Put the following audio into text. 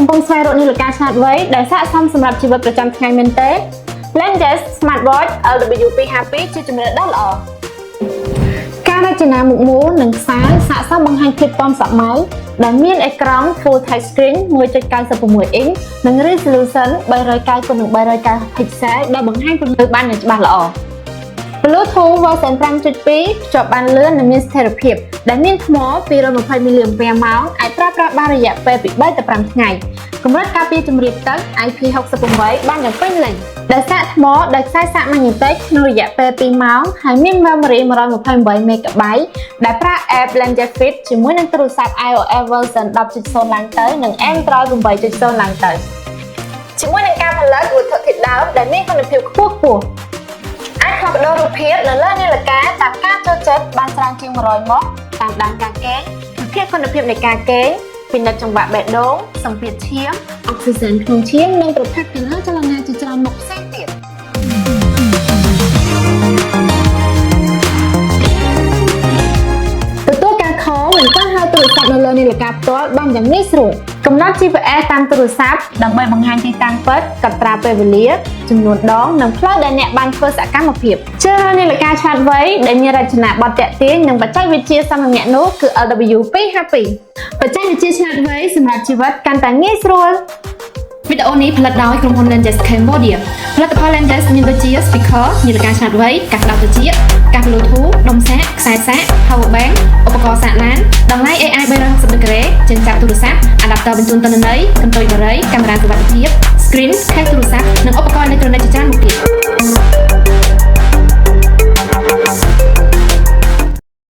កំពុងស្វែងរកនាឡិកាឆ្លាតវៃដែលស័ក្តិសមសម្រាប់ជីវិតប្រចាំថ្ងៃមែនទេ Lenges Smartwatch LW252 ជាជម្រើសដ៏ល្អការរចនាមុខមូលនិងខ្សែស័ក្តិសមបង្ហាញភាពទាន់សម័យដែលមានអេក្រង់ Full Touchscreen 1.96 inch និង Resolution 390x390 pixel ដែលបង្ហាញពន្លឺបានយ៉ាងច្បាស់ល្អBluetooth version 5.2 ភ្ជាប់បានលឿននិងមានស្ថិរភាពដែលមានថ្ម220 mAh អាចប្រើប្រាស់បានរយៈពេលពី3ទៅ5ថ្ងៃកម្រិតការពារជម្រាបទឹក IP68 បានយ៉ាងពេញលេញដែលសាកថ្មដោយខ្សែសាកម៉ាញេទិកក្នុងរយៈពេល2ម៉ោងហើយមាន memory 128 MB ដែលប្រើ app Lenges Fit ជាមួយនឹងទូរស័ព្ទ iOS version 10.0 ឡើងទៅនិង Android 8.0 ឡើងទៅជាមួយនឹងការផលិតវត្ថុធាតុដើមដែលមានគុណភាពខ្ពស់អាចផ្លាស់ប្ដូររូបភាពនៅលើនាឡិកាតាមការចូលចិត្តបានច្រើនជាង100ម៉ោះតាមដានការគេងភាពគុណភាពនៃការគេងពិនិត្យចង្វាក់បេះដូងសម្ពាធឈាមអុកស៊ីហ្សែនក្នុងឈាមនិងប្រភេទកន្លងចលនាជាច្រើនមុខផ្សេងទៀតទទួលការខលនិងការហៅទូរស័ព្ទនៅលើនាឡិកាផ្ទាល់បានយ៉ាងងាយស្រួលកំណត់ GPS តាមទូរស័ព្ទដើម្បីបង្ហាញទីតាំងពិតកត់ត្រាពេលវេលាចំនួនដងនិងផ្លូវដែលអ្នកបានធ្វើសកម្មភាពជ្រើសរើសនាឡិកាឆ្លាតវៃដែលមានរចនាបថទាក់ទាញនិងបច្ចេកវិទ្យាសមមៈនោះគឺ LW252 បច្ចេកវិទ្យាឆ្លាតវៃសម្រាប់ជីវិតកាន់តែងាយស្រួលវីដេអូនេះផលិតដោយក្រុមហ៊ុន Lenges Cambodia ផលិតផល Lenges មានដូចជា speaker នាឡិកាឆ្លាតវៃកាសក្តារត្រចៀកកាស Bluetooth ដុំសាកខ្សែសាក power bank ឧបករណ៍សាកឡានតម្លៃ AI 360 degree ចិញ្ចប់ទូរស័ព្ទ adapter បញ្ជូនទិន្នន័យកន្ទុយបារីកាមេរ៉ាសុវត្ថិភាព screen ខេសទូរស័ព្ទ